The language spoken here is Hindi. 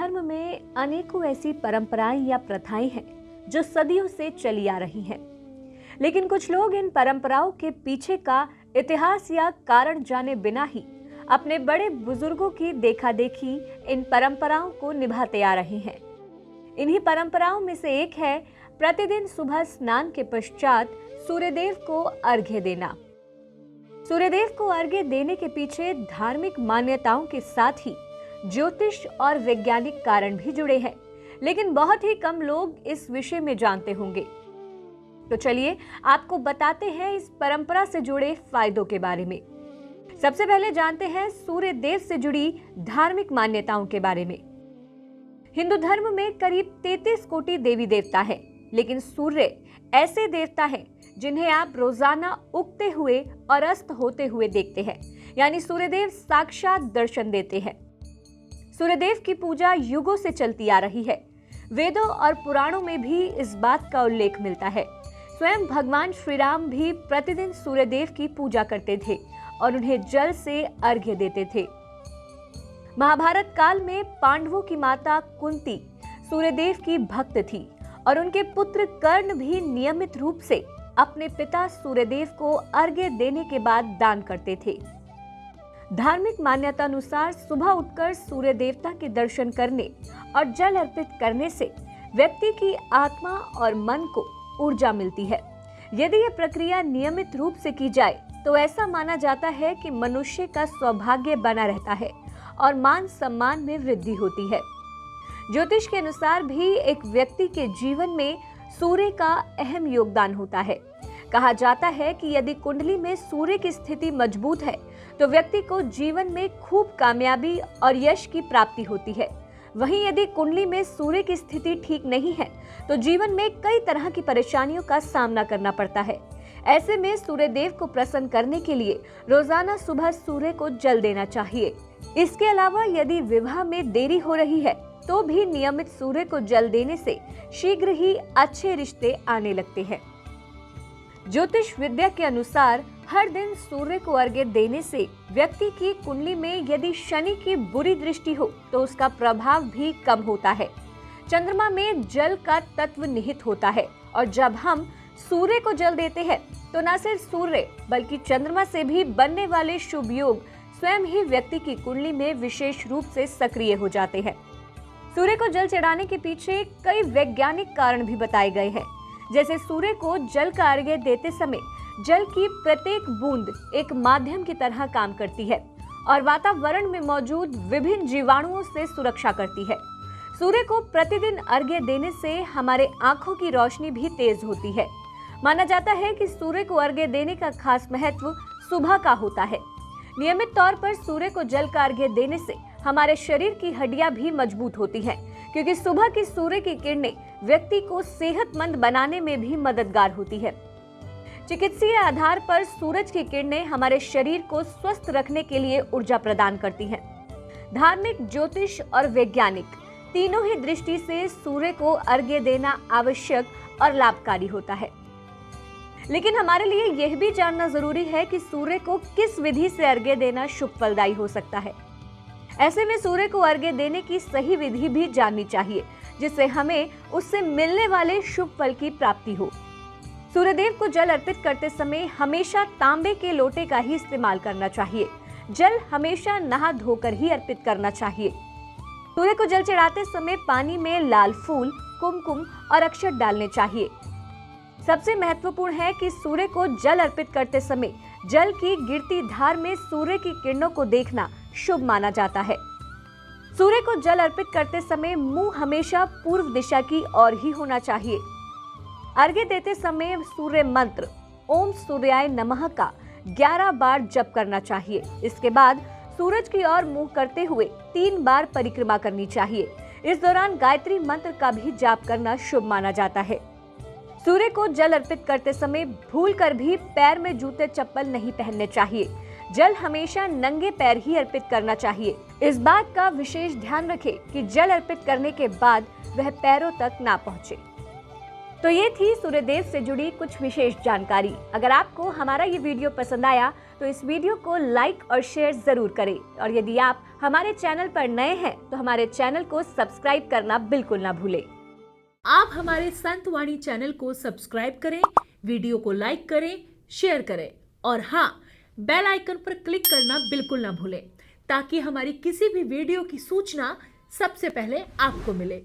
धर्म में अनेकों ऐसी परंपराएं या प्रथाएं हैं जो सदियों से चली आ रही हैं। लेकिन कुछ लोग इन परंपराओं के पीछे का इतिहास या कारण जाने बिना ही अपने बड़े बुजुर्गों की देखा देखी इन परंपराओं को निभाते आ रहे हैं। इन्हीं परंपराओं में से एक है प्रतिदिन सुबह स्नान के पश्चात सूर्यदेव को अर्घ्य देना। सूर्यदेव को अर्घ्य देने के पीछे धार्मिक मान्यताओं के साथ ही ज्योतिष और वैज्ञानिक कारण भी जुड़े हैं, लेकिन बहुत ही कम लोग इस विषय में जानते होंगे। तो चलिए आपको बताते हैं इस परंपरा से जुड़े फायदों के बारे में। सबसे पहले जानते हैं सूर्य देव से जुड़ी धार्मिक मान्यताओं के बारे में। हिंदू धर्म में करीब 33 कोटि देवी देवता हैं, लेकिन सूर्य ऐसे देवता हैं जिन्हें आप रोजाना उगते हुए और अस्त होते हुए देखते हैं, यानी सूर्यदेव साक्षात दर्शन देते हैं। सूर्यदेव की पूजा युगों से चलती आ रही है। वेदों और पुराणों में भी इस बात का उल्लेख मिलता है। स्वयं भगवान श्री राम भी प्रतिदिन सूर्यदेव की पूजा करते थे और उन्हें जल से अर्घ्य देते थे। महाभारत काल में पांडवों की माता कुंती सूर्यदेव की भक्त थी और उनके पुत्र कर्ण भी नियमित रूप से अपने पिता सूर्यदेव को अर्घ्य देने के बाद दान करते थे। धार्मिक मान्यता अनुसार सुबह उठकर सूर्य देवता के दर्शन करने और जल अर्पित करने से व्यक्ति की आत्मा और मन को ऊर्जा मिलती है। यदि यह प्रक्रिया नियमित रूप से की जाए तो ऐसा माना जाता है कि मनुष्य का सौभाग्य बना रहता है और मान सम्मान में वृद्धि होती है। ज्योतिष के अनुसार भी एक व्यक्ति के जीवन में सूर्य का अहम योगदान होता है। कहा जाता है कि यदि कुंडली में सूर्य की स्थिति मजबूत है तो व्यक्ति को जीवन में खूब कामयाबी और यश की प्राप्ति होती है। वहीं यदि कुंडली में सूर्य की स्थिति ठीक नहीं है तो जीवन में कई तरह की परेशानियों का सामना करना पड़ता है। ऐसे में सूर्यदेव को प्रसन्न करने के लिए रोजाना सुबह सूर्य को जल देना चाहिए। इसके अलावा यदि विवाह में देरी हो रही है तो भी नियमित सूर्य को जल देने से शीघ्र ही अच्छे रिश्ते आने लगते हैं। ज्योतिष विद्या के अनुसार हर दिन सूर्य को अर्घ्य देने से व्यक्ति की कुंडली में यदि शनि की बुरी दृष्टि हो तो उसका प्रभाव भी कम होता है। चंद्रमा में जल का तत्व निहित होता है और जब हम सूर्य को जल देते हैं तो न सिर्फ सूर्य बल्कि चंद्रमा से भी बनने वाले शुभ योग स्वयं ही व्यक्ति की कुंडली में विशेष रूप से सक्रिय हो जाते हैं। सूर्य को जल चढ़ाने के पीछे कई वैज्ञानिक कारण भी बताए गए हैं। जैसे सूर्य को जल का अर्घ्य देते समय जल की प्रत्येक बूंद एक माध्यम की तरह काम करती है और वातावरण में मौजूद विभिन्न जीवाणुओं से सुरक्षा करती है। सूर्य को प्रतिदिन अर्घ्य देने से हमारे आंखों की रोशनी भी तेज होती है। माना जाता है कि सूर्य को अर्घ्य देने का खास महत्व सुबह का होता है। नियमित तौर पर सूर्य को जल का अर्घ्य देने से हमारे शरीर की हड्डियां भी मजबूत होती हैं, क्योंकि सुबह की सूर्य की किरणें व्यक्ति को सेहतमंद बनाने में भी मददगार होती है। चिकित्सीय आधार पर सूरज की किरणें हमारे शरीर को स्वस्थ रखने के लिए ऊर्जा प्रदान करती हैं। धार्मिक, ज्योतिष और वैज्ञानिक तीनों ही दृष्टि से सूर्य को अर्घ्य देना आवश्यक और लाभकारी होता है। लेकिन हमारे लिए यह भी जानना जरूरी है कि सूर्य को किस विधि से अर्घ्य देना शुभ फलदायी हो सकता है। ऐसे में सूर्य को अर्घ्य देने की सही विधि भी जाननी चाहिए, जिससे हमें उससे मिलने वाले शुभ फल की प्राप्ति हो। सूर्यदेव को जल अर्पित करते समय हमेशा तांबे के लोटे का ही इस्तेमाल करना चाहिए। जल हमेशा नहा धोकर ही अर्पित करना चाहिए। सूर्य को जल चढ़ाते समय पानी में लाल फूल, कुमकुम और अक्षत डालने चाहिए। सबसे महत्वपूर्ण है कि सूर्य को जल अर्पित करते समय जल की गिरती धार में सूर्य की किरणों को देखना शुभ माना जाता है। सूर्य को जल अर्पित करते समय मुंह हमेशा पूर्व दिशा की ओर ही होना चाहिए। अर्घ्य देते समय सूर्य मंत्र ओम सूर्याय नमः का 11 बार जप करना चाहिए। इसके बाद सूरज की ओर मुंह करते हुए 3 बार परिक्रमा करनी चाहिए। इस दौरान गायत्री मंत्र का भी जाप करना शुभ माना जाता है। सूर्य को जल अर्पित करते समय भूलकर भी पैर में जूते चप्पल नहीं पहनने चाहिए। जल हमेशा नंगे पैर ही अर्पित करना चाहिए। इस बात का विशेष ध्यान रखें कि जल अर्पित करने के बाद वह पैरों तक ना पहुंचे। तो ये थी सूर्यदेव से जुड़ी कुछ विशेष जानकारी। अगर आपको हमारा ये वीडियो पसंद आया तो इस वीडियो को लाइक और शेयर जरूर करें, और यदि आप हमारे चैनल पर नए हैं तो हमारे चैनल को सब्सक्राइब करना बिल्कुल ना भूलें। आप हमारे संतवाणी चैनल को सब्सक्राइब करें, वीडियो को लाइक करें, शेयर करें और हाँ, बेल आइकन पर क्लिक करना बिल्कुल ना भूलें, ताकि हमारी किसी भी वीडियो की सूचना सबसे पहले आपको मिले।